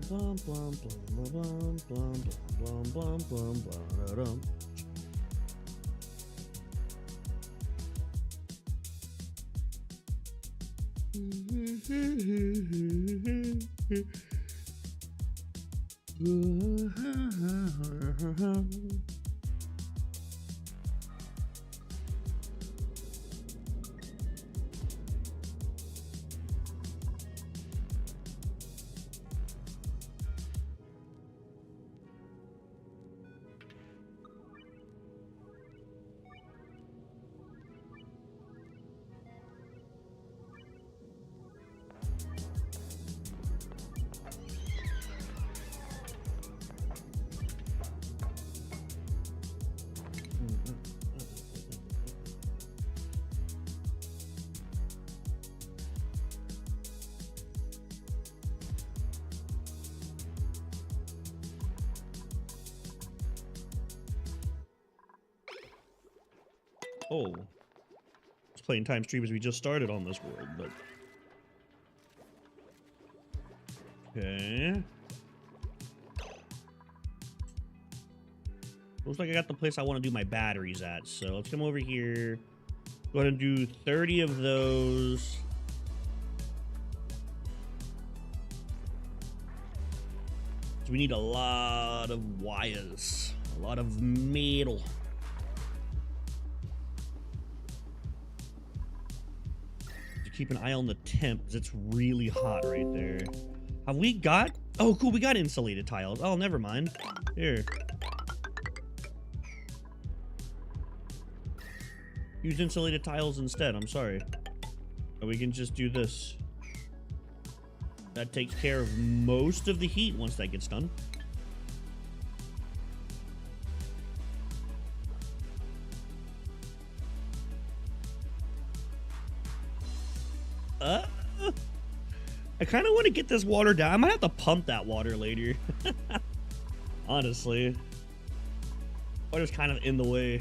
Blum, blum, blum, blum, blum, blum, blum, blum, blum, blum. Oh, it's playing time stream as we just started on this world, but okay. Looks like I got the place I want to do my batteries at, so let's come over here. Go ahead and do 30 of those. So we need a lot of wires, a lot of metal. Keep an eye on the temp because it's really hot right there. Have we got? Oh, cool. We got insulated tiles. Oh, never mind. Here. Use insulated tiles instead. I'm sorry. Or we can just do this. That takes care of most of the heat once that gets done. I kind of want to get this water down. I might have to pump that water later. Honestly. Water's kind of in the way.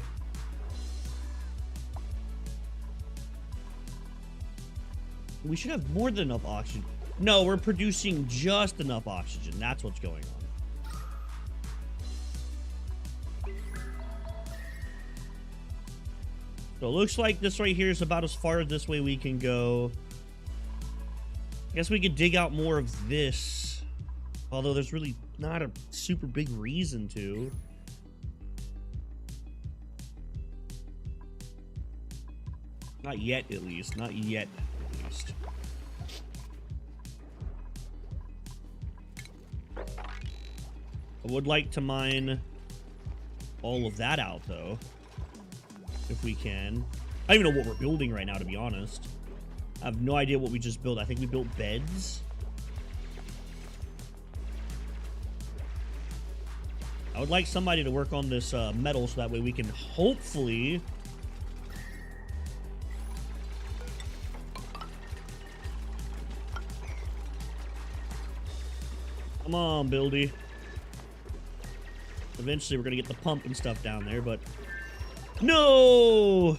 We should have more than enough oxygen. No, we're producing just enough oxygen. That's what's going on. So it looks like this right here is about as far as this way we can go. I guess we could dig out more of this. Although there's really not a super big reason to. Not yet, at least. Not yet, at least. I would like to mine all of that out, though. If we can. I don't even know what we're building right now, to be honest. I have no idea what we just built. I think we built beds. I would like somebody to work on this metal so that way we can hopefully Come on, Buildy. Eventually, we're gonna get the pump and stuff down there, but... No!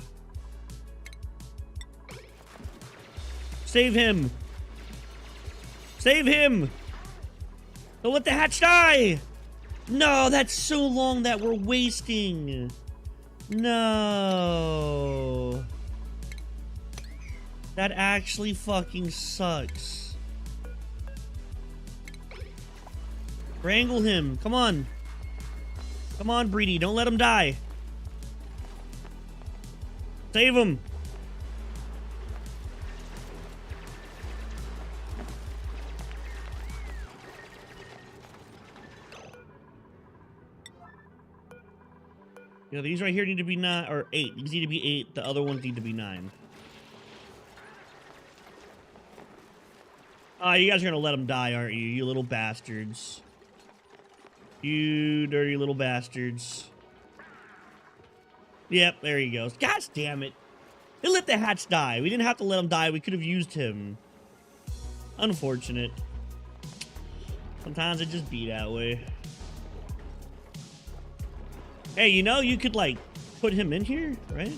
Save him! Save him! Don't let the hatch die! No, that's so long that we're wasting. No. That actually fucking sucks. Wrangle him. Come on. Come on, Breedy. Don't let him die. Save him. Yeah, these right here need to be 9 or 8. These need to be 8. The other ones need to be 9. Ah, you guys are gonna let him die, aren't you? You little bastards. You dirty little bastards. Yep, there he goes. Gosh damn it. They let the hatch die. We didn't have to let him die. We could have used him. Unfortunate. Sometimes it just be that way. Hey, you know, you could, like, put him in here, right?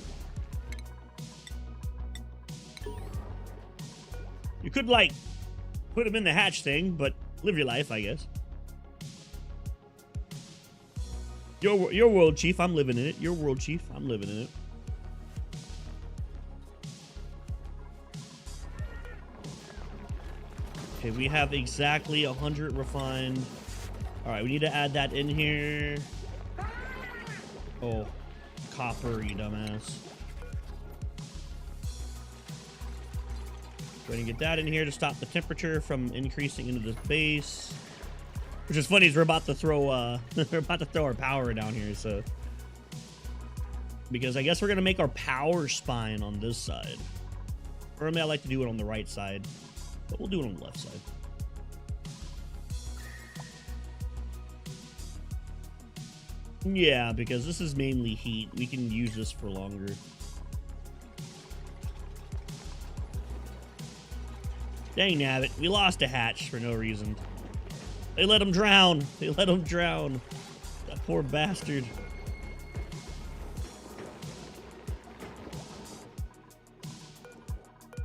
You could, like, put him in the hatch thing, but live your life, I guess. Your world, Chief. I'm living in it. Your world, Chief. I'm living in it. Okay, we have exactly 100 refined. All right, we need to add that in here. Oh, copper, you dumbass. Go ahead and get that in here to stop the temperature from increasing into this base. Which is funny is we're about to throw we're about to throw our power down here, so because I guess we're gonna make our power spine on this side. Normally I like to do it on the right side, but we'll do it on the left side. Yeah, because this is mainly heat. We can use this for longer. Dang nabbit, we lost a hatch for no reason. They let him drown. They let him drown. That poor bastard.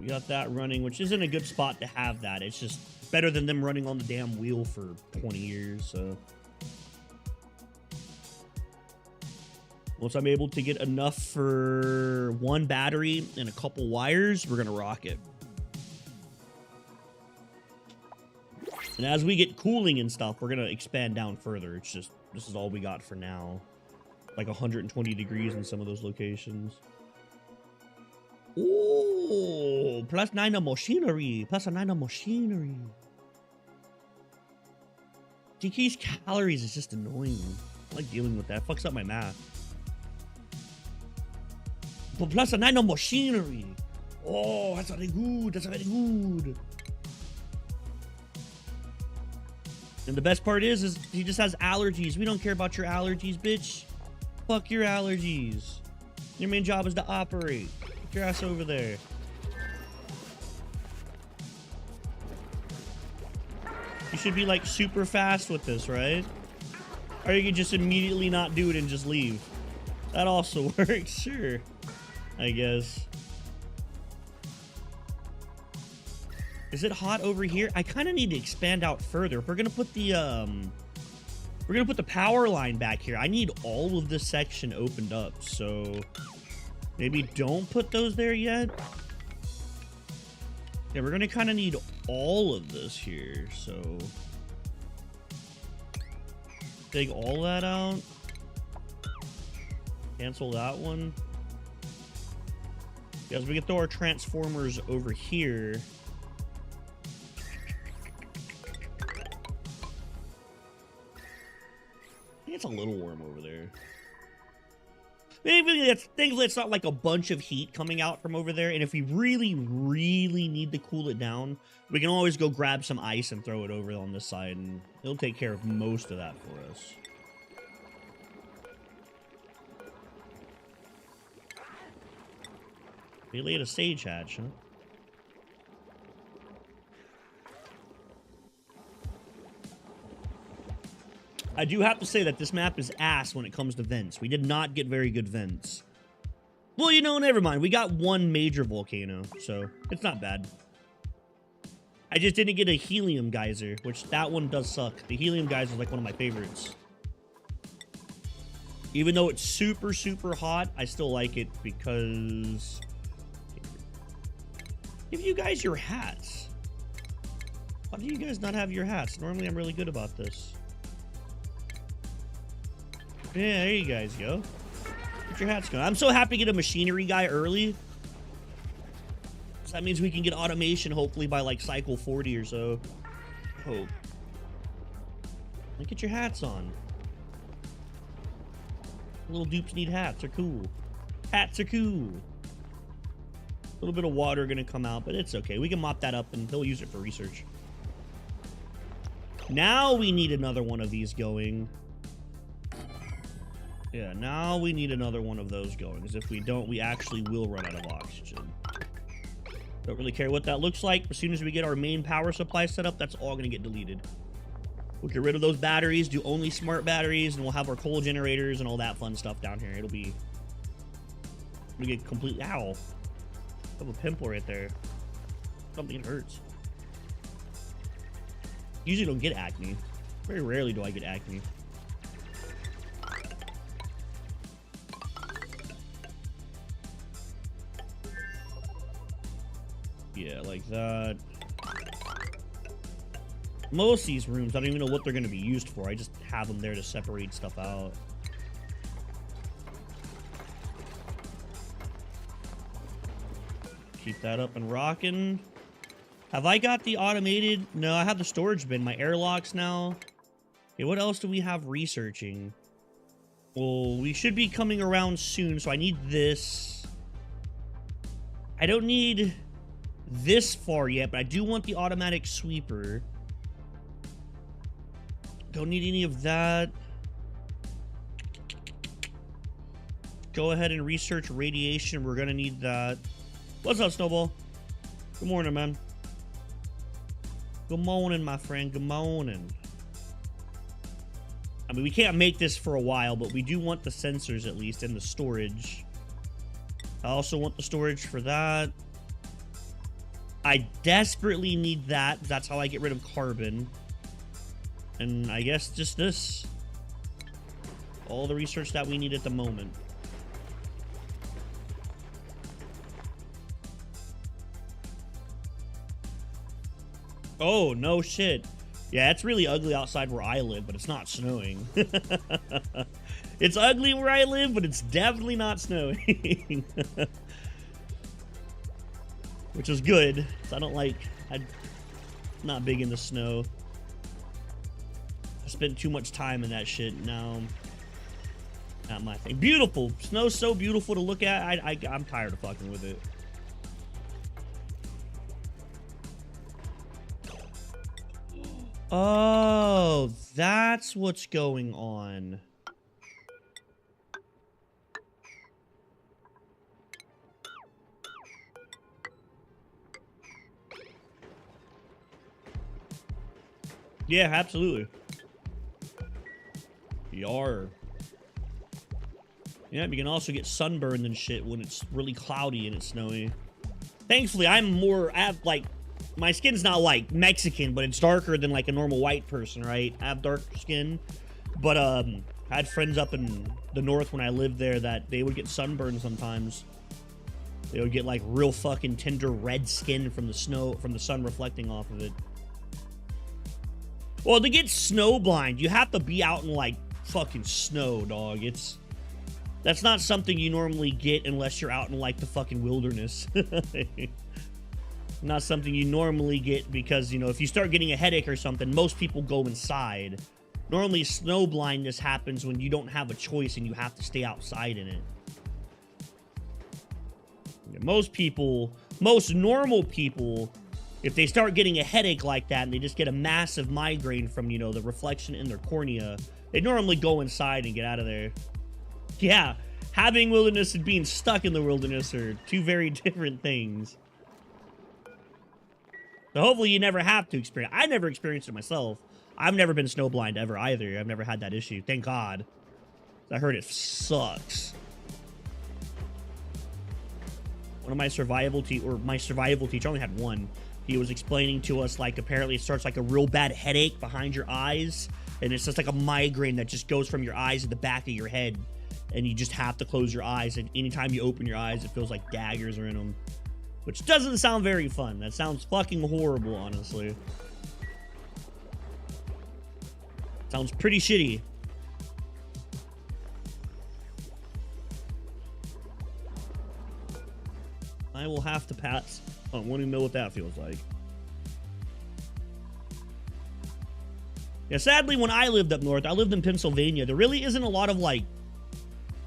We got that running, which isn't a good spot to have that. It's just better than them running on the damn wheel for 20 years, so. Once I'm able to get enough for one battery and a couple wires, we're gonna rock it. And as we get cooling and stuff, we're gonna expand down further. It's just, this is all we got for now. Like 120 degrees in some of those locations. Oh, +9 of machinery. +9 of machinery. Decreased calories is just annoying. I like dealing with that. Fucks up my math. But +9 of machinery. Oh, that's very good. That's very good. And the best part is he just has allergies. We don't care about your allergies, bitch. Fuck your allergies. Your main job is to operate. Get your ass over there. You should be like super fast with this, right? Or you can just immediately not do it and just leave. That also works, sure. I guess. Is it hot over here? I kind of need to expand out further. If we're gonna put the power line back here, I need all of this section opened up. So maybe don't put those there yet. Yeah, we're gonna kind of need all of this here. So take all that out. Cancel that one. Because we can throw our transformers over here. It's a little warm over there. Maybe thankfully it's not like a bunch of heat coming out from over there. And if we really, really need to cool it down, we can always go grab some ice and throw it over on this side, and it'll take care of most of that for us. We laid a sage hatch, huh? I do have to say that this map is ass when it comes to vents. We did not get very good vents. Well, you know, never mind. We got one major volcano, so it's not bad. I just didn't get a helium geyser, which that one does suck. The helium geyser is like one of my favorites. Even though it's super, super hot, I still like it because... Give you guys your hats. Why do you guys not have your hats? Normally, I'm really good about this. Yeah, there you guys go. Get your hats going. I'm so happy to get a machinery guy early. So that means we can get automation, hopefully, by, like, cycle 40 or so. Hope. Get your hats on. Little dupes need hats. They're cool. Hats are cool. A little bit of water gonna come out, but it's okay. We can mop that up, and they'll use it for research. Now we need another one of these going. Yeah, now we need another one of those going, because if we don't, we actually will run out of oxygen. Don't really care what that looks like. As soon as we get our main power supply set up, that's all gonna get deleted. We'll get rid of those batteries, do only smart batteries, and we'll have our coal generators and all that fun stuff down here. It'll get completely... Ow. I have a pimple right there. Something hurts. Usually don't get acne. Very rarely do I get acne. Yeah, like that. Most of these rooms, I don't even know what they're going to be used for. I just have them there to separate stuff out. Keep that up and rocking. Have I got the automated? No, I have the storage bin. My airlocks now. Okay, what else do we have researching? Well, we should be coming around soon, so I need this. I don't need this far yet, but I do want the automatic sweeper. Don't need any of that. Go ahead and research radiation. We're gonna need that. What's up, Snowball? Good morning, man. Good morning, my friend. Good morning. I mean, we can't make this for a while, but we do want the sensors at least and the storage. I also want the storage for that. I desperately need that. That's how I get rid of carbon. And I guess just this. All the research that we need at the moment. Oh, no shit. Yeah, it's really ugly outside where I live, but it's not snowing. It's ugly where I live, but it's definitely not snowing. Which is good, because I'm not big into snow. I spent too much time in that shit. Now, not my thing. Beautiful. Snow's so beautiful to look at. I'm tired of fucking with it. Oh, that's what's going on. Yeah, absolutely. Yar. Yeah, you can also get sunburned and shit when it's really cloudy and it's snowy. Thankfully, I have, like, my skin's not, like, Mexican, but it's darker than, like, a normal white person, right? I have dark skin. But, I had friends up in the north when I lived there that they would get sunburned sometimes. They would get, like, real fucking tender red skin from the snow, from the sun reflecting off of it. Well, to get snowblind, you have to be out in, like, fucking snow, dog. That's not something you normally get unless you're out in, like, the fucking wilderness. Not something you normally get because, you know, if you start getting a headache or something, most people go inside. Normally, snow blindness happens when you don't have a choice and you have to stay outside in it. Most normal people, if they start getting a headache like that and they just get a massive migraine from, you know, the reflection in their cornea, they normally go inside and get out of there. Yeah, having wilderness and being stuck in the wilderness are two very different things. So hopefully you never have to experience. I never experienced it myself. I've never been snowblind ever either. I've never had that issue. Thank God. I heard it sucks. One of my survival teacher, I only had one. He was explaining to us, like, apparently it starts like a real bad headache behind your eyes, and it's just like a migraine that just goes from your eyes to the back of your head, and you just have to close your eyes, and anytime you open your eyes, it feels like daggers are in them, which doesn't sound very fun. That sounds fucking horrible, honestly. Sounds pretty shitty. I will have to pass. I don't want to know what that feels like. Yeah, sadly, when I lived up north, I lived in Pennsylvania. There really isn't a lot of, like,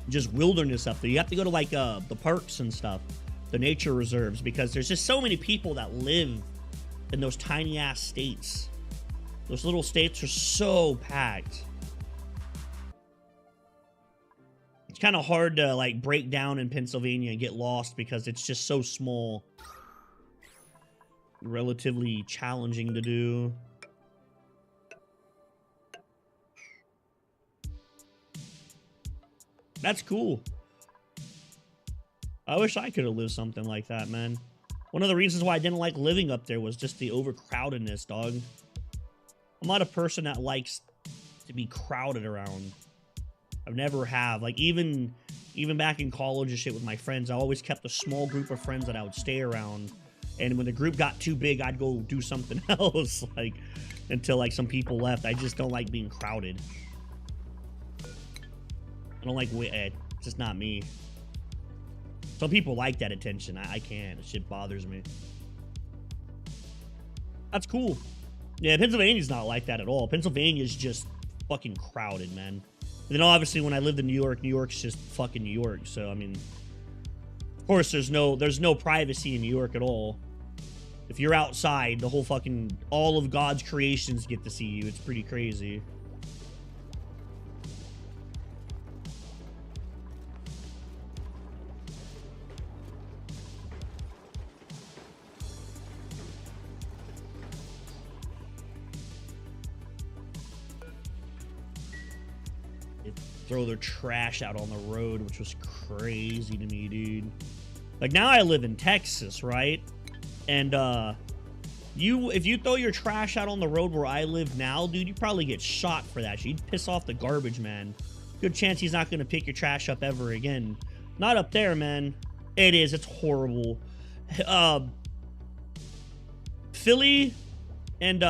just wilderness up there. You have to go to, like, the parks and stuff, the nature reserves, because there's just so many people that live in those tiny-ass states. Those little states are so packed. It's kind of hard to, like, break down in Pennsylvania and get lost because it's just so small. Relatively challenging to do. That's cool. I wish I could have lived something like that, man. One of the reasons why I didn't like living up there was just the overcrowdedness, dog. I'm not a person that likes to be crowded around. I've never have. Like, even back in college and shit with my friends, I always kept a small group of friends that I would stay around. And when the group got too big, I'd go do something else, like, until, like, some people left. I just don't like being crowded. I don't like, it's just not me. Some people like that attention. I can't. That shit bothers me. That's cool. Yeah, Pennsylvania's not like that at all. Pennsylvania's just fucking crowded, man. And then obviously when I lived in New York's just fucking New York. So, I mean, of course, there's no privacy in New York at all. If you're outside, the whole fucking, all of God's creations get to see you. It's pretty crazy. Throw their trash out on the road, which was crazy to me, dude. Like, now I live in Texas, right? And if you throw your trash out on the road where I live now, dude, you probably get shot for that shit. You'd piss off the garbage man. Good chance he's not gonna pick your trash up ever again. Not up there, man. It is. It's horrible. Philly and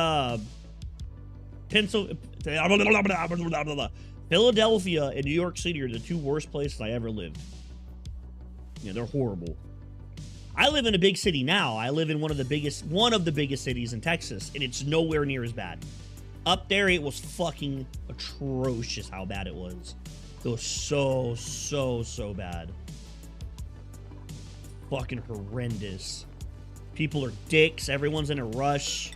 Philadelphia and New York City are the two worst places I ever lived. Yeah, they're horrible. I live in a big city now. I live in one of the biggest cities in Texas, and it's nowhere near as bad. Up there, it was fucking atrocious how bad it was. It was so bad. Fucking horrendous. People are dicks. Everyone's in a rush.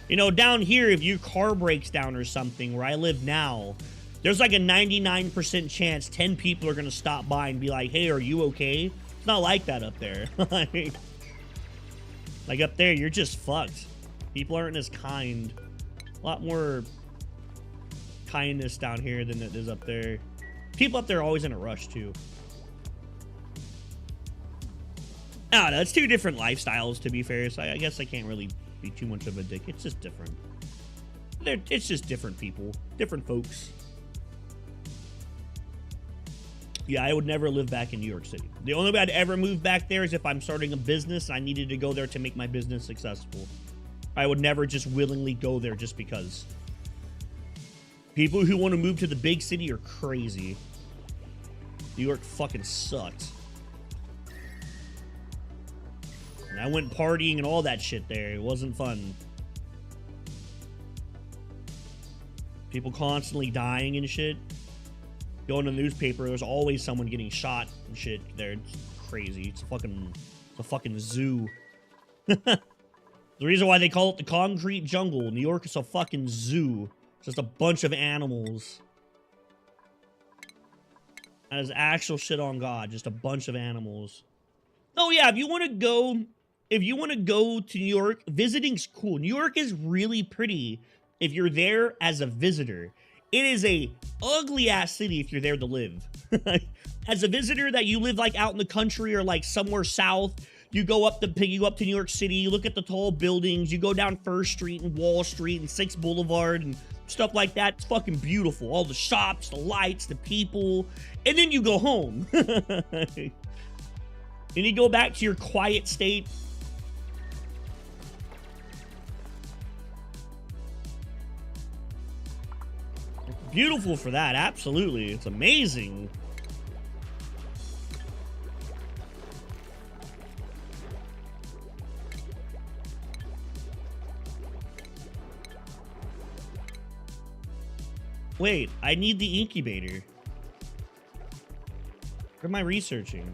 You know, down here, if your car breaks down or something, where I live now, there's like a 99% chance 10 people are going to stop by and be like, hey, are you okay? It's not like that up there. Like up there, you're just fucked. People aren't as kind. A lot more kindness down here than it is up there. People up there are always in a rush, too. I don't know. It's two different lifestyles, to be fair, so I guess I can't really be too much of a dick. It's just different. It's just different people. Different folks. Yeah, I would never live back in New York City. The only way I'd ever move back there is if I'm starting a business and I needed to go there to make my business successful. I would never just willingly go there just because. People who want to move to the big city are crazy. New York fucking sucks. And I went partying and all that shit there. It wasn't fun. People constantly dying and shit. Go in the newspaper, there's always someone getting shot and shit there. It's crazy. It's a fucking zoo. The reason why they call it the concrete jungle. New York is a fucking zoo. It's just a bunch of animals. That is actual shit on God. Just a bunch of animals. Oh yeah, if you want to go if you want to go to New York, visiting's cool. New York is really pretty if you're there as a visitor. It is a ugly ass city if you're there to live. As a visitor that you live like out in the country or like somewhere south, you go up to New York City, you look at the tall buildings, you go down First Street and Wall Street and 6th Boulevard and stuff like that. It's fucking beautiful. All the shops, the lights, the people, and then you go home. And you go back to your quiet state. Beautiful for that, absolutely. It's amazing. Wait, I need the incubator. What am I researching?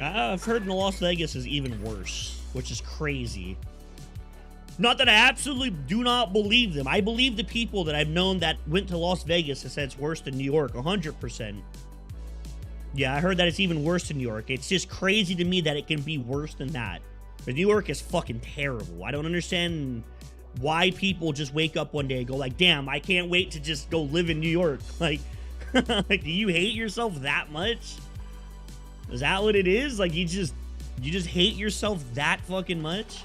I've heard in Las Vegas is even worse, which is crazy. Not that I absolutely do not believe them. I believe the people that I've known that went to Las Vegas and said it's worse than New York, 100%. Yeah, I heard that it's even worse than New York. It's just crazy to me that it can be worse than that. But New York is fucking terrible. I don't understand why people just wake up one day and go like, damn, I can't wait to just go live in New York. Like, like, do you hate yourself that much? Is that what it is? Like, you just hate yourself that fucking much?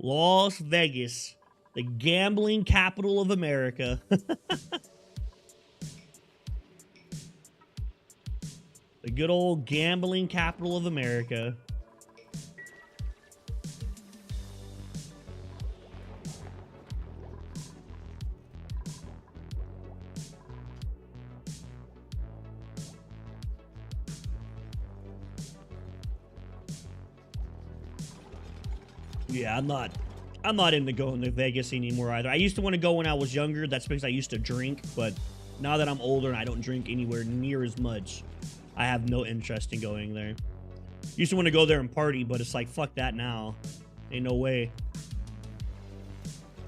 Las Vegas, the gambling capital of America. The good old gambling capital of America. Yeah, I'm not into going to Vegas anymore either. I used to want to go when I was younger. That's because I used to drink, but now that I'm older and I don't drink anywhere near as much, I have no interest in going there. Used to want to go there and party, but it's like, fuck that now. Ain't no way.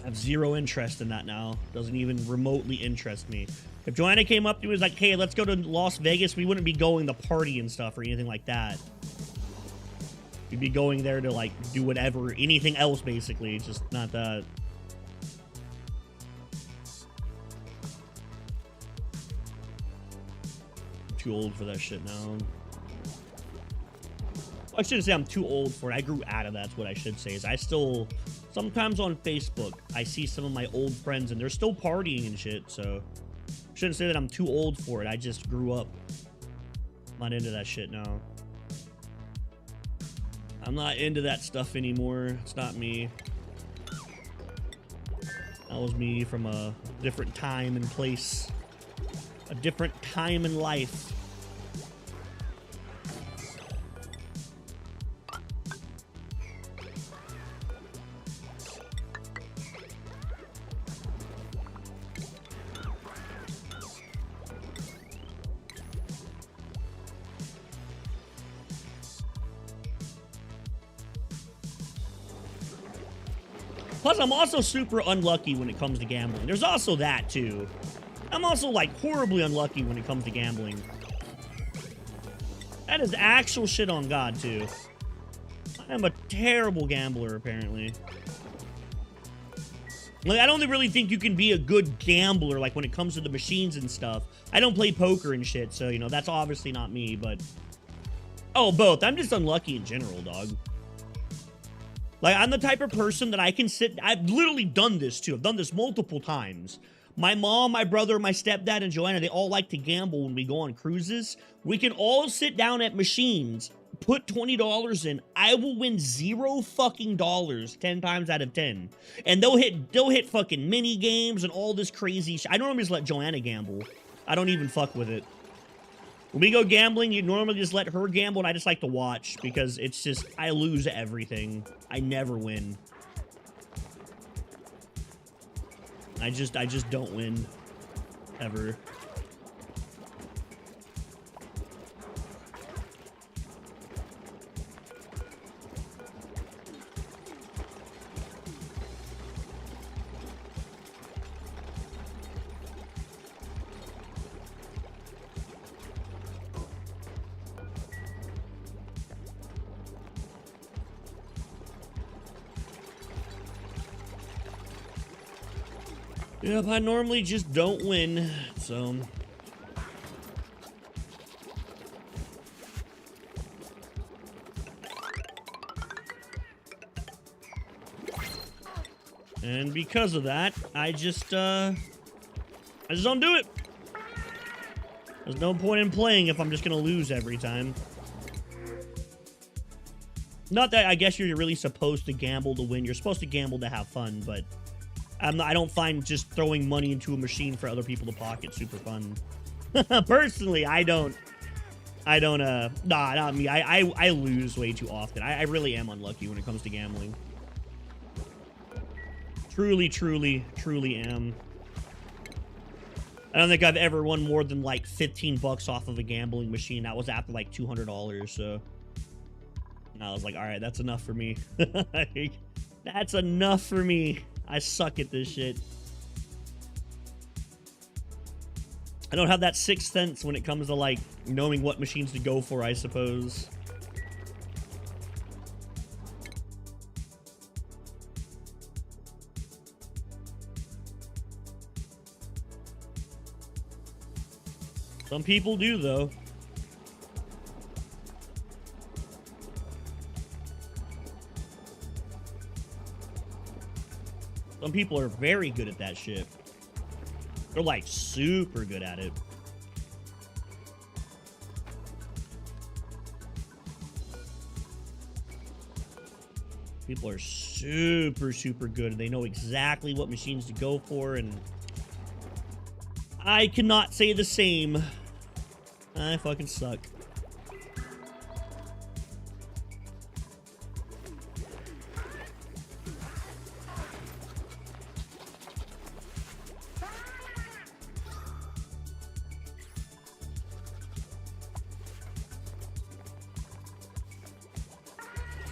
I have zero interest in that now. Doesn't even remotely interest me. If Joanna came up to me and was like, hey, let's go to Las Vegas, we wouldn't be going to party and stuff or anything like that. We'd be going there to, like, do whatever, anything else, basically. It's just not that. I'm too old for that shit now. I shouldn't say I'm too old for it. I grew out of that's what I should say. Is I still, sometimes on Facebook, I see some of my old friends, and they're still partying and shit, so I shouldn't say that I'm too old for it. I just grew up. I'm not into that shit now. I'm not into that stuff anymore. It's not me. That was me from a different time and place. A different time in life. Plus, I'm also super unlucky when it comes to gambling. There's also that, too. I'm also, like, horribly unlucky when it comes to gambling. That is actual shit on God, too. I am a terrible gambler, apparently. Like, I don't really think you can be a good gambler, like, when it comes to the machines and stuff. I don't play poker and shit, so, you know, that's obviously not me, but... Oh, both. I'm just unlucky in general, dog. Like, I'm the type of person that I can sit... I've literally done this, too. I've done this multiple times. My mom, my brother, my stepdad, and Joanna, they all like to gamble when we go on cruises. We can all sit down at machines, put $20 in. I will win $0 fucking dollars 10 times out of 10. And they'll hit fucking mini games and all this crazy shit. I normally just let Joanna gamble. I don't even fuck with it. When we go gambling, you normally just let her gamble, and I just like to watch because it's just, I lose everything. I never win. I just don't win. Ever. Yep, I normally just don't win, so... And because of that, I just don't do it. There's no point in playing if I'm just gonna lose every time. Not that I guess you're really supposed to gamble to win. You're supposed to gamble to have fun, but... I don't find just throwing money into a machine for other people to pocket super fun. Personally, I don't, nah, not me. I lose way too often. I really am unlucky when it comes to gambling. Truly, truly, truly am. I don't think I've ever won more than like 15 bucks off of a gambling machine. That was after like $200, so. And I was like, all right, that's enough for me. That's enough for me. I suck at this shit. I don't have that sixth sense when it comes to, like, knowing what machines to go for, I suppose. Some people do, though. Some people are very good at that shit. They're like super good at it. People are super, super good. They know exactly what machines to go for, and I cannot say the same. I fucking suck.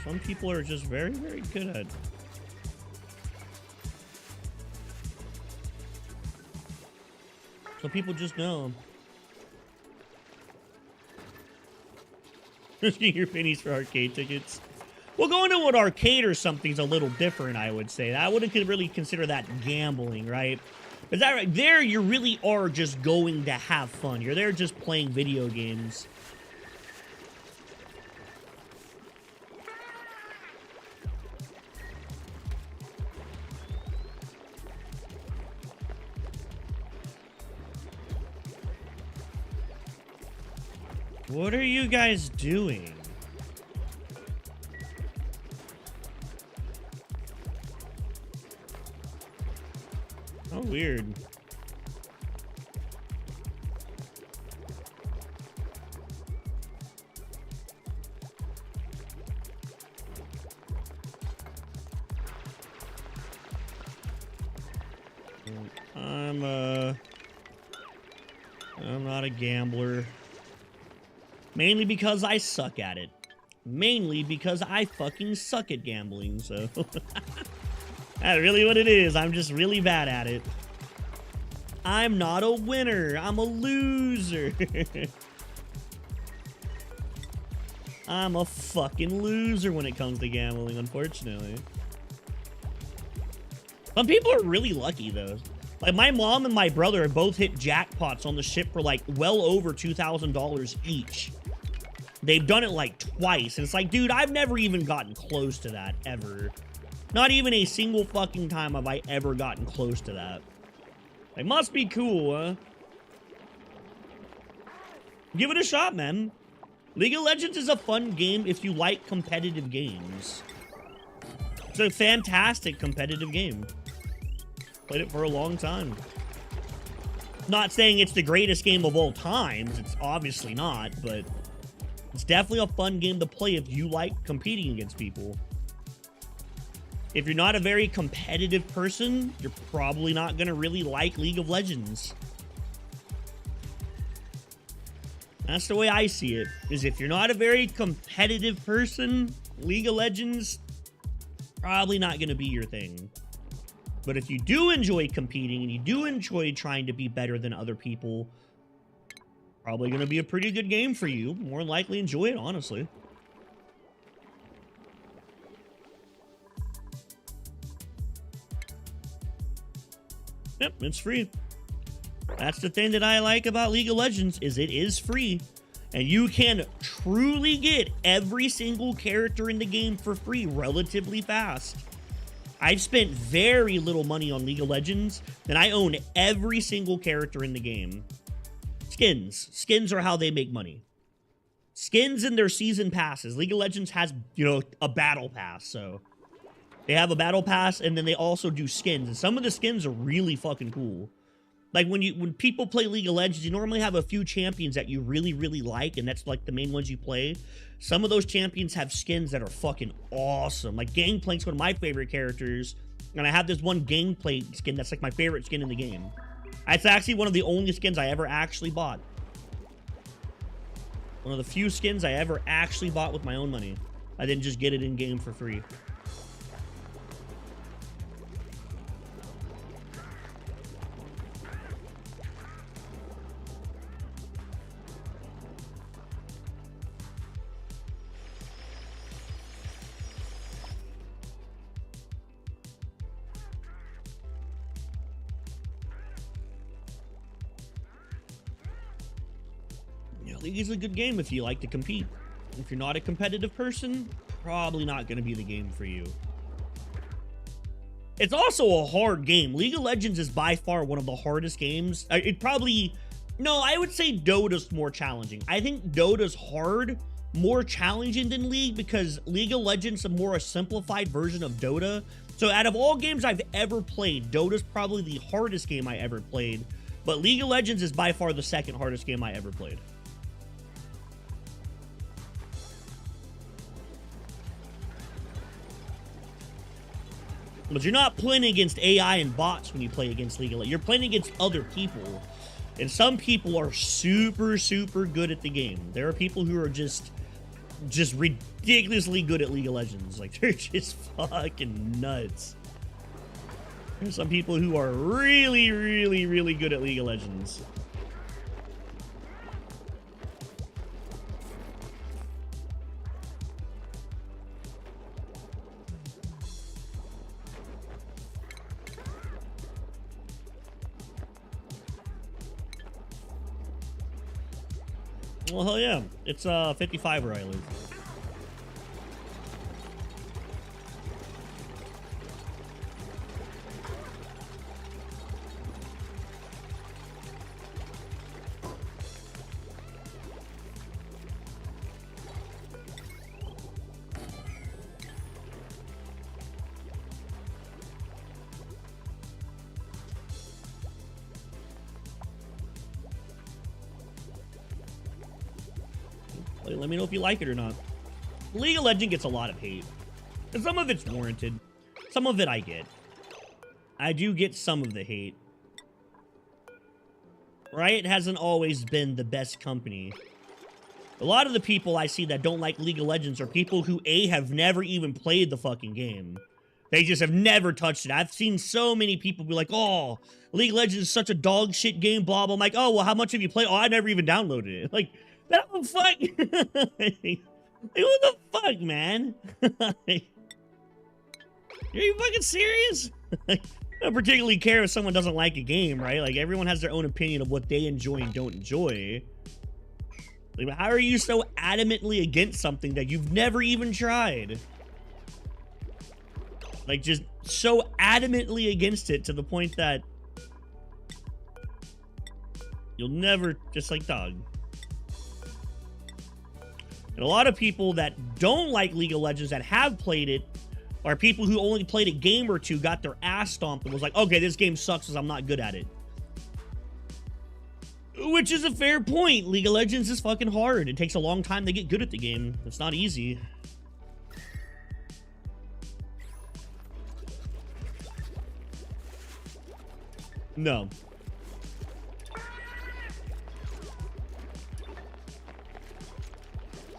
Some people are just very, very good at it. Some people just know. Risking your pennies for arcade tickets. Well, going to an arcade or something's a little different, I would say. I wouldn't really consider that gambling, right? Is that right? There, you really are just going to have fun. You're there just playing video games. What are you guys doing? Oh, weird. I'm not a gambler. Mainly because I suck at it. Mainly because I fucking suck at gambling, so... That's really what it is. I'm just really bad at it. I'm not a winner. I'm a loser. I'm a fucking loser when it comes to gambling, unfortunately. Some people are really lucky, though. Like, my mom and my brother both hit jackpots on the ship for, like, well over $2,000 each. They've done it, like, twice. And it's like, dude, I've never even gotten close to that, ever. Not even a single fucking time have I ever gotten close to that. It must be cool, huh? Give it a shot, man. League of Legends is a fun game if you like competitive games. It's a fantastic competitive game. Played it for a long time. Not saying it's the greatest game of all times. It's obviously not, but it's definitely a fun game to play if you like competing against people. If you're not a very competitive person, you're probably not going to really like League of Legends. That's the way I see it, is if you're not a very competitive person, League of Legends, probably not going to be your thing. But if you do enjoy competing and you do enjoy trying to be better than other people, probably going to be a pretty good game for you. More than likely enjoy it, honestly. Yep, it's free. That's the thing that I like about League of Legends, is it is free. And you can truly get every single character in the game for free relatively fast. I've spent very little money on League of Legends, and I own every single character in the game. Skins. Skins are how they make money. Skins and their season passes. League of Legends has, you know, a battle pass, so they have a battle pass, and then they also do skins, and some of the skins are really fucking cool. Like, when people play League of Legends, you normally have a few champions that you really, really like, and that's, like, the main ones you play. Some of those champions have skins that are fucking awesome. Like, Gangplank's one of my favorite characters, and I have this one Gangplank skin that's, like, my favorite skin in the game. It's actually one of the only skins I ever actually bought. One of the few skins I ever actually bought with my own money. I didn't just get it in-game for free. League is a good game if you like to compete. If you're not a competitive person, probably not going to be the game for you. It's also a hard game. League of Legends is by far one of the hardest games. No, I would say Dota's more challenging. I think Dota's hard, more challenging than League, because League of Legends is more a simplified version of Dota. So out of all games I've ever played, Dota's probably the hardest game I ever played. But League of Legends is by far the second hardest game I ever played. But you're not playing against AI and bots when you play against League of Legends. You're playing against other people. And some people are super, super good at the game. There are people who are just ridiculously good at League of Legends. Like, they're just fucking nuts. There's some people who are really, really, really good at League of Legends. Well, hell yeah. It's 55 where I live. Let me know if you like it or not. League of Legends gets a lot of hate. And some of it's warranted. Some of it I get. I do get some of the hate. Riot hasn't always been the best company. A lot of the people I see that don't like League of Legends are people who, A, have never even played the fucking game. They just have never touched it. I've seen so many people be like, oh, League of Legends is such a dog shit game, blah, blah. I'm like, oh, well, how much have you played? Oh, I never even downloaded it. Like, what the fuck? Like, what the fuck, man? Are you fucking serious? I don't particularly care if someone doesn't like a game, right? Like, everyone has their own opinion of what they enjoy and don't enjoy. Like, how are you so adamantly against something that you've never even tried? Like, just so adamantly against it to the point that You'll never, just like dog. And a lot of people that don't like League of Legends that have played it are people who only played a game or two, got their ass stomped, and was like, okay, this game sucks because I'm not good at it. Which is a fair point. League of Legends is fucking hard. It takes a long time to get good at the game. It's not easy. No.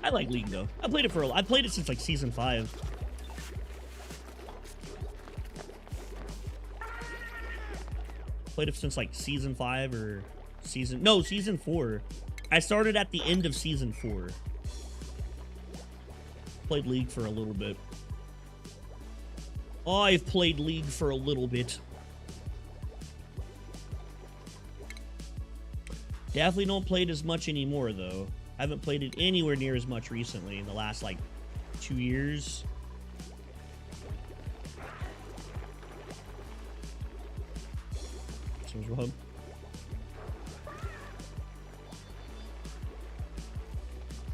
I like League though. I played it for I played it since like season 5. Played it since like season 5 or season 4. I started at the end of season 4. Played League for a little bit. I've played League for a little bit. Definitely don't play it as much anymore though. I haven't played it anywhere near as much recently in the last like 2 years. Someone's wrong.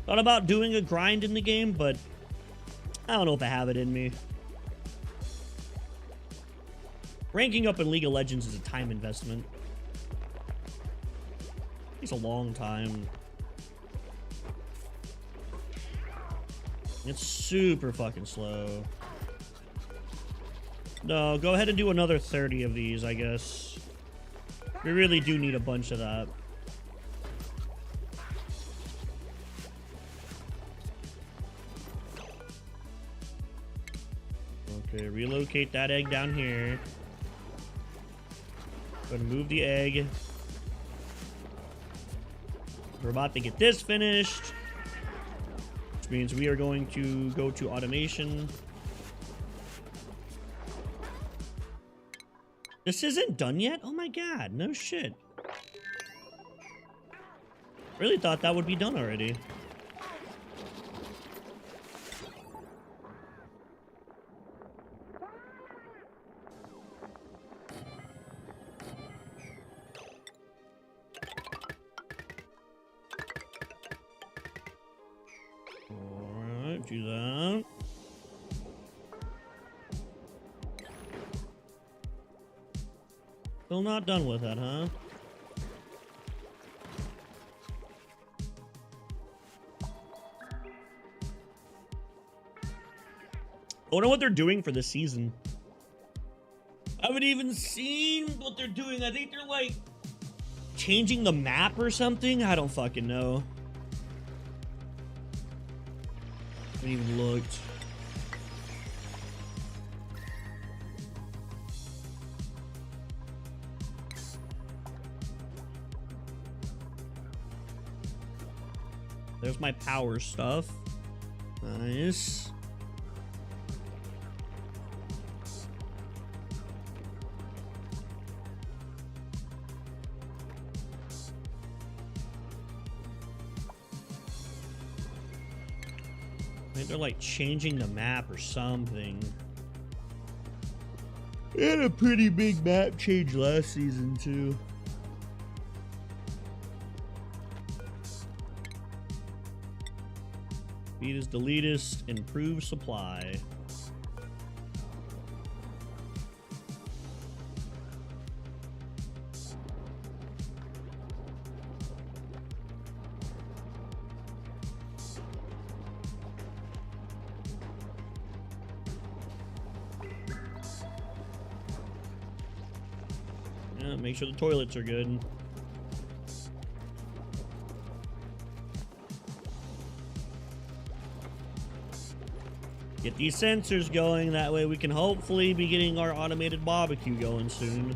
Thought about doing a grind in the game, but I don't know if I have it in me. Ranking up in League of Legends is a time investment. It's a long time. It's super fucking slow. No, go ahead and do another 30 of these, I guess. We really do need a bunch of that. Okay, relocate that egg down here. Gonna move the egg. We're about to get this finished, which means we are going to go to automation. This isn't done yet? Oh my god, no shit. Really thought that would be done already. Alright, do that. Still not done with that, huh? I wonder what they're doing for this season. I haven't even seen what they're doing. I think they're like changing the map or something. I don't fucking know. I haven't even looked. There's my power stuff. Nice. I think they're like changing the map or something. They had a pretty big map change last season too. Speedest, deletest, improve supply. Yeah, make sure the toilets are good. Get these sensors going, that way we can hopefully be getting our automated barbecue going soon.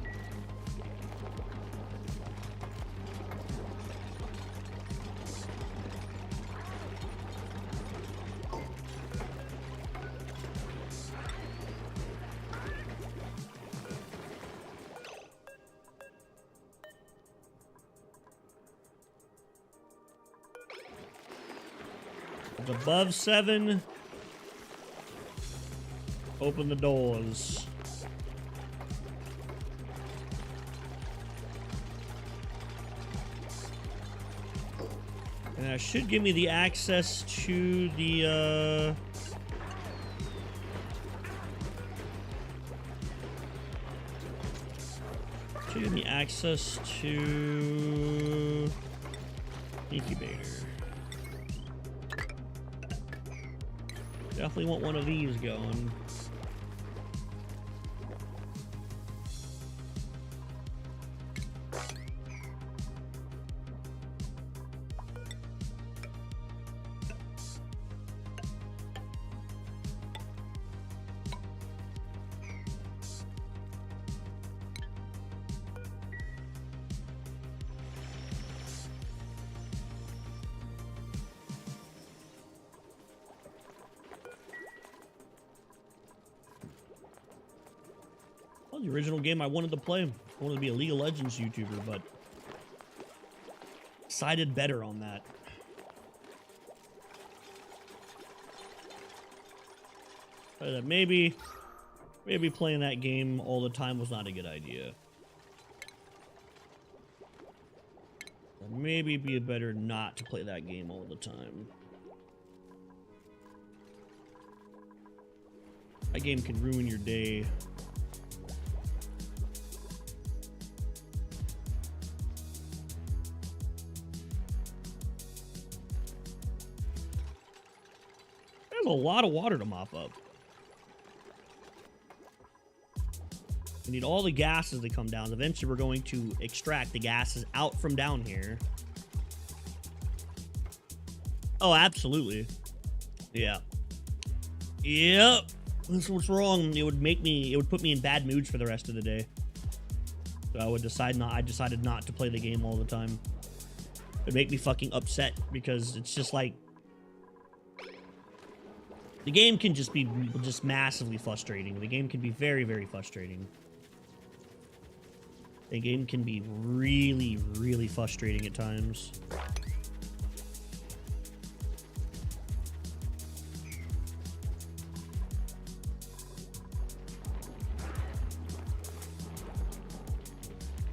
It's above 7. Open the doors. And that should give me the access to the, should give me access to incubator. Definitely want one of these going. The original game I wanted to play. I wanted to be a League of Legends YouTuber, but decided better on that. Maybe playing that game all the time was not a good idea. Maybe it'd be better not to play that game all the time. That game can ruin your day. There's a lot of water to mop up. We need all the gases to come down. Eventually, we're going to extract the gases out from down here. Oh, absolutely. Yeah. Yep. That's what's wrong. It would put me in bad moods for the rest of the day. So I decided not to play the game all the time. It'd make me fucking upset because it's just like, the game can just be massively frustrating. The game can be very, very frustrating. The game can be really, really frustrating at times.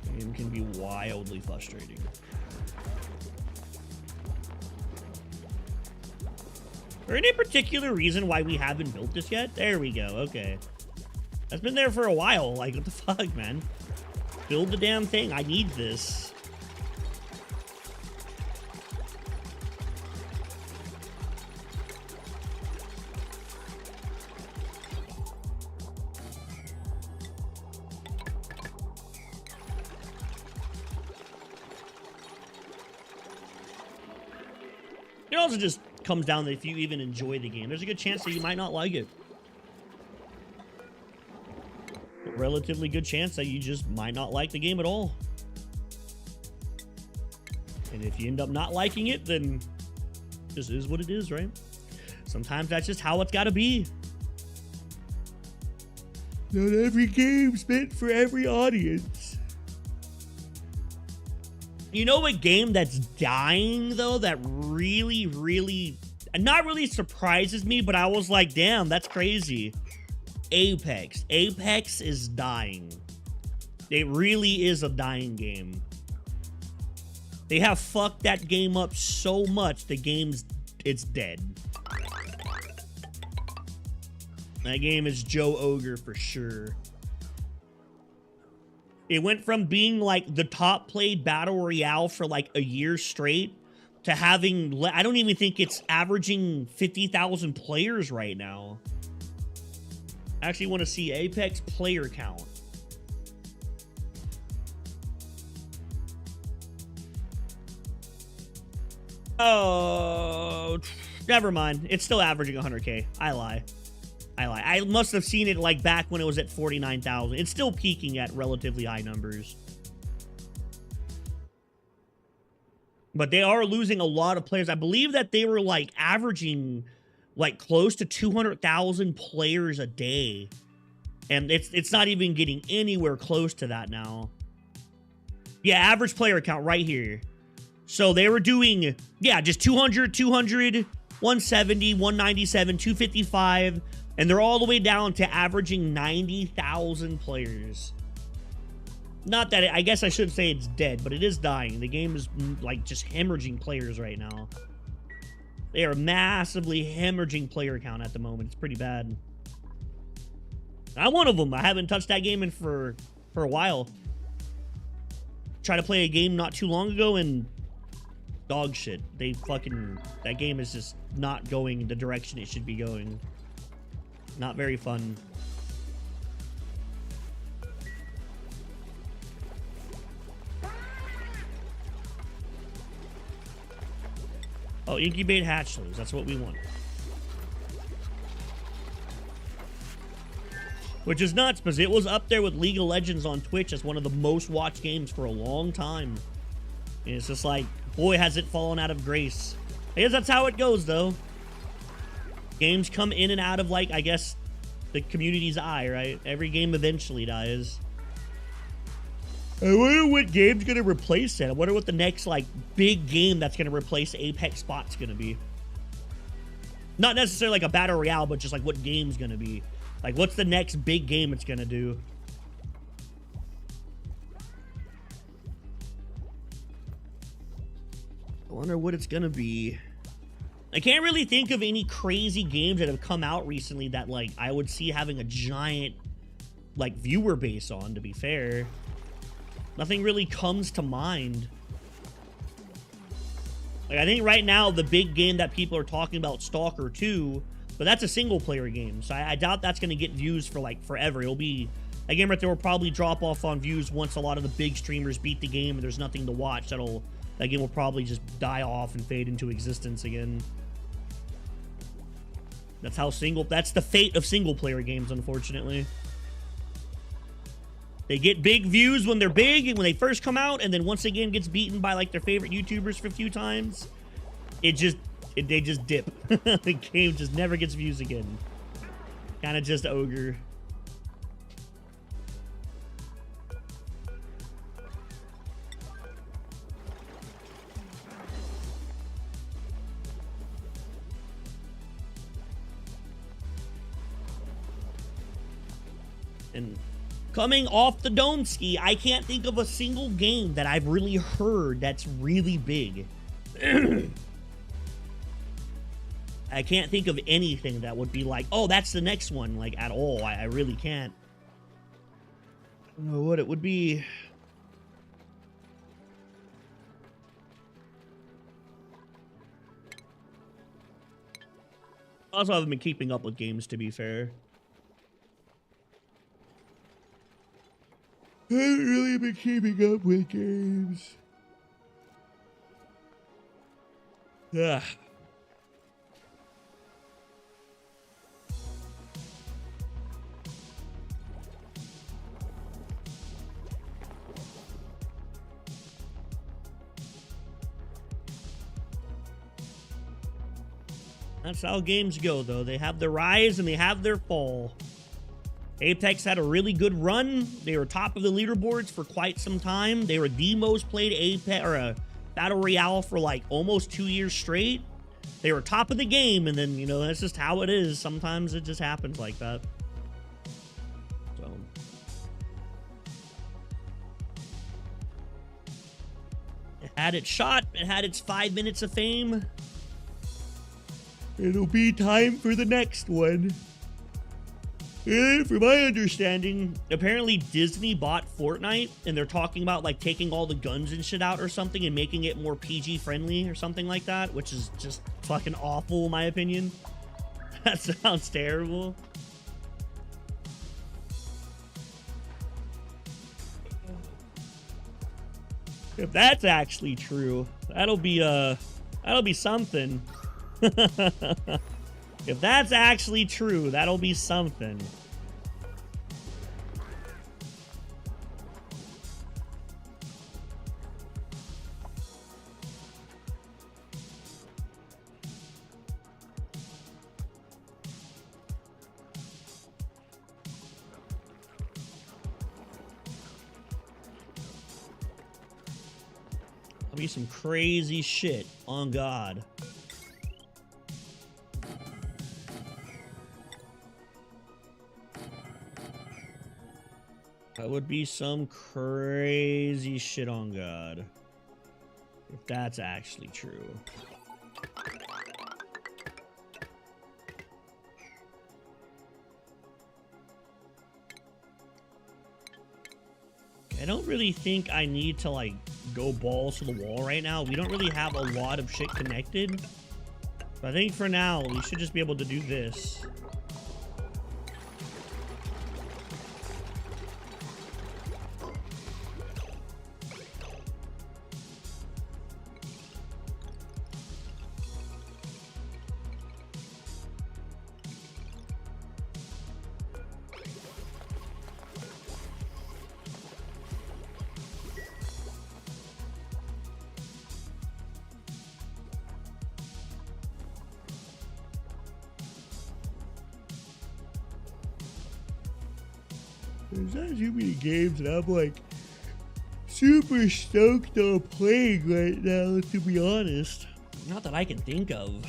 The game can be wildly frustrating. Is there any particular reason why we haven't built this yet? There we go, okay. That's been there for a while. Like, what the fuck, man? Build the damn thing. I need this. It also just comes down to if you even enjoy the game. There's a good chance that you might not like it. A relatively good chance that you just might not like the game at all. And if you end up not liking it, then this is what it is, right? Sometimes that's just how it's got to be. Not every game's meant for every audience. You know a game that's dying, though, that really, really, not really surprises me, but I was like, damn, that's crazy. Apex. Apex is dying. It really is a dying game. They have fucked that game up so much, it's dead. That game is Joe Ogre for sure. It went from being like the top played battle royale for like a year straight to having, I don't even think it's averaging 50,000 players right now. I actually want to see Apex player count. Oh, never mind. It's still averaging 100K. I lie. I must have seen it like back when it was at 49,000. It's still peaking at relatively high numbers. But they are losing a lot of players. I believe that they were like averaging like close to 200,000 players a day. And it's not even getting anywhere close to that now. Yeah, average player count right here. So they were doing, yeah, just 200, 170, 197, 255, and they're all the way down to averaging 90,000 players. Not that I guess I should say it's dead, but it is dying. The game is like just hemorrhaging players right now. They are massively hemorrhaging player count at the moment. It's pretty bad. I'm one of them. I haven't touched that game in for a while. Tried to play a game not too long ago and dog shit. That game is just not going the direction it should be going. Not very fun. Oh, incubate hatchlings. That's what we want. Which is nuts, because it was up there with League of Legends on Twitch as one of the most watched games for a long time. And it's just like, boy, has it fallen out of grace. I guess that's how it goes, though. Games come in and out of, like, I guess, the community's eye, right? Every game eventually dies. I wonder what game's gonna replace it. I wonder what the next, like, big game that's gonna replace Apex Spot's gonna be. Not necessarily like a battle royale, but just like what game's gonna be. Like, what's the next big game it's gonna do? I wonder what it's gonna be. I can't really think of any crazy games that have come out recently that, like, I would see having a giant, like, viewer base on, to be fair. Nothing really comes to mind. Like, I think right now the big game that people are talking about, Stalker 2, but that's a single-player game, so I doubt that's going to get views for, like, forever. It'll be... A game right there will probably drop off on views once a lot of the big streamers beat the game and there's nothing to watch. That game will probably just die off and fade into existence again. That's the fate of single-player games, unfortunately. They get big views when they're big and when they first come out, and then once the game gets beaten by, like, their favorite YouTubers for a few times, they just dip. The game just never gets views again. Kind of just ogre. And coming off the dome ski, I can't think of a single game that I've really heard that's really big. I can't think of anything that would be like, oh, that's the next one, like, at all. I really can't. I don't know what it would be. Also, I haven't been keeping up with games, to be fair. I haven't really been keeping up with games. Ugh. That's how games go, though. They have their rise and they have their fall. Apex had a really good run. They were top of the leaderboards for quite some time. They were the most played Apex or Battle Royale for like almost 2 years straight. They were top of the game, and then, you know, that's just how it is. Sometimes it just happens like that. So. It had its shot. It had its 5 minutes of fame. It'll be time for the next one. And from my understanding, apparently Disney bought Fortnite, and they're talking about, like, taking all the guns and shit out or something and making it more PG friendly or something like that, which is just fucking awful in my opinion. That sounds terrible. If that's actually true, that'll be something. If that's actually true, that'll be something. That'll be some crazy shit, on God. That would be some crazy shit on God. If that's actually true. I don't really think I need to, like, go balls to the wall right now. We don't really have a lot of shit connected. But I think for now, we should just be able to do this. There's not too many games that I'm like super stoked on playing right now, to be honest. Not that I can think of.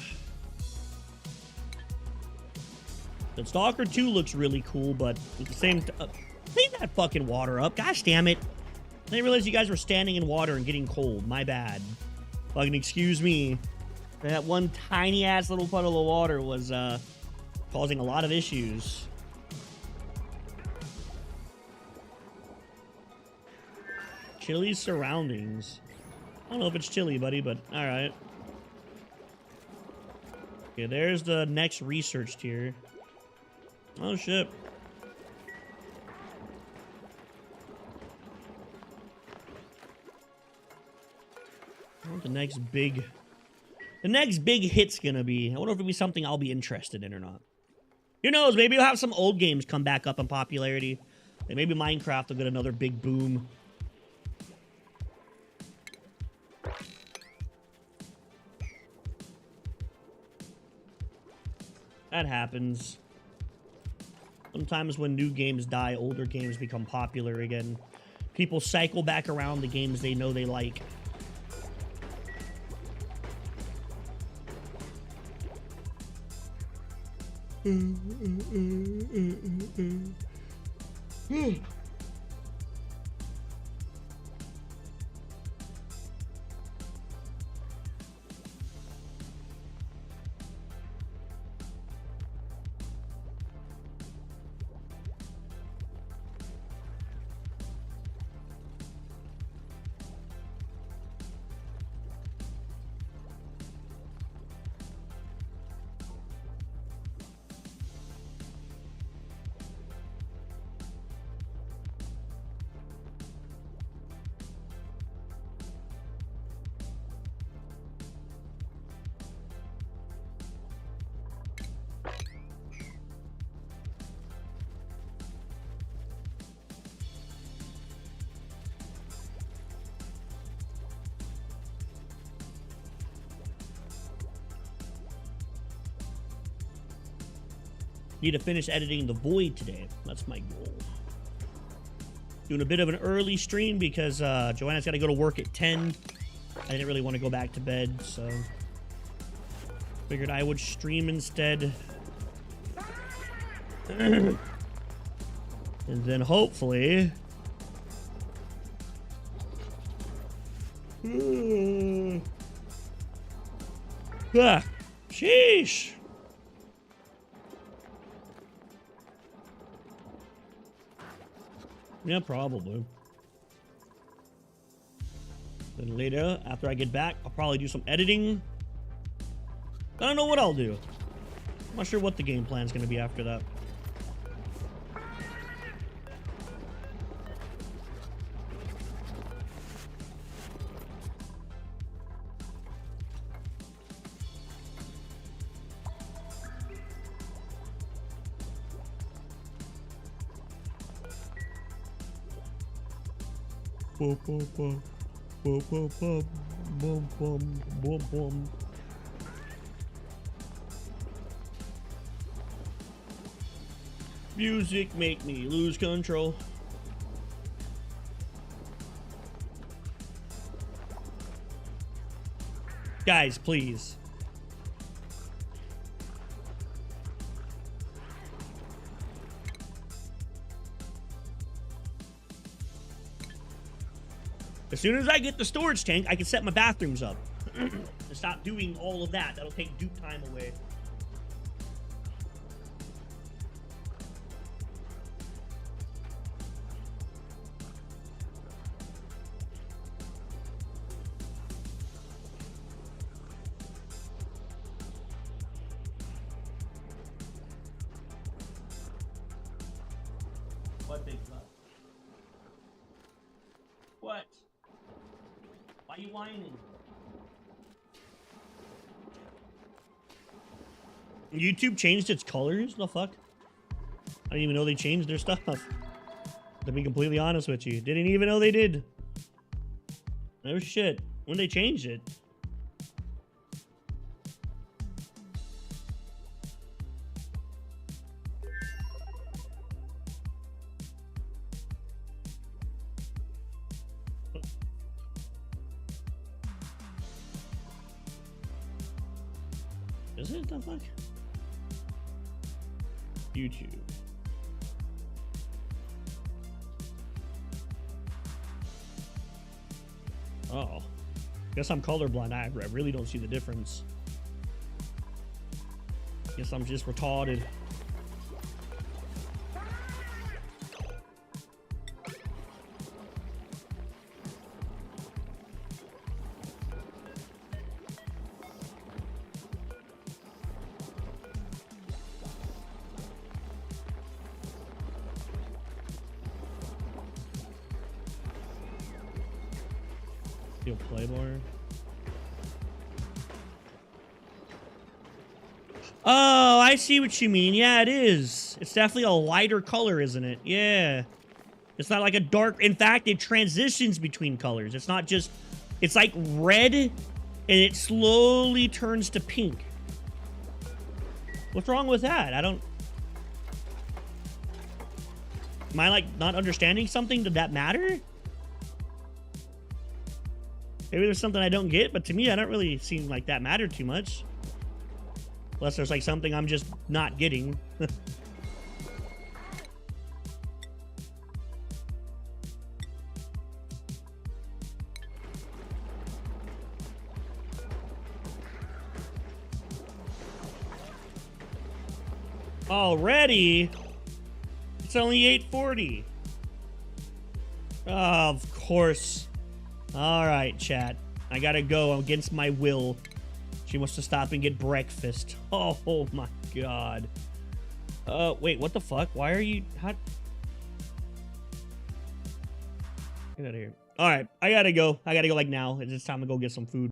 The Stalker 2 looks really cool, but at the same time, clean that fucking water up. Gosh damn it. I didn't realize you guys were standing in water and getting cold. My bad. Fucking excuse me. That one tiny ass little puddle of water was causing a lot of issues. Chilly surroundings. I don't know if it's chilly, buddy, but alright. Okay, there's the next research tier. Oh, shit. I wonder what the next big hit's gonna be. I wonder if it'll be something I'll be interested in or not. Who knows? Maybe we'll have some old games come back up in popularity. Like maybe Minecraft will get another big boom. That happens. Sometimes when new games die, older games become popular again. People cycle back around the games they know they like. Need to finish editing The Void today. That's my goal. Doing a bit of an early stream because Joanna's got to go to work at 10. I didn't really want to go back to bed, so figured I would stream instead. And then hopefully... sheesh! Yeah, probably. Then later, after I get back, I'll probably do some editing. I don't know what I'll do. I'm not sure what the game plan's gonna be after that. Music make me lose control. Guys, please. As soon as I get the storage tank, I can set my bathrooms up. And stop doing all of that. That'll take dupe time away. What big fuck? What? Why are you whining? YouTube changed its colors? The fuck? I didn't even know they changed their stuff. To be completely honest with you. Didn't even know they did. No shit. When they changed it. Is it? The fuck? YouTube. Oh. Guess I'm colorblind. I really don't see the difference. Guess I'm just retarded. You'll play more. Oh, I see what you mean. Yeah, it is. It's definitely a lighter color, isn't it? Yeah. It's not like a dark... In fact, it transitions between colors. It's not just... It's like red, and it slowly turns to pink. What's wrong with that? I don't... Am I, like, not understanding something? Did that matter? Maybe there's something I don't get, but to me, I don't really seem like that mattered too much. Unless there's like something I'm just not getting. Already? It's only 8:40. Oh, of course. All right, chat. I gotta go against my will. She wants to stop and get breakfast. Oh my god. Wait, what the fuck? Why are you... How... Get out of here. All right, I gotta go. I gotta go like now. It's time to go get some food.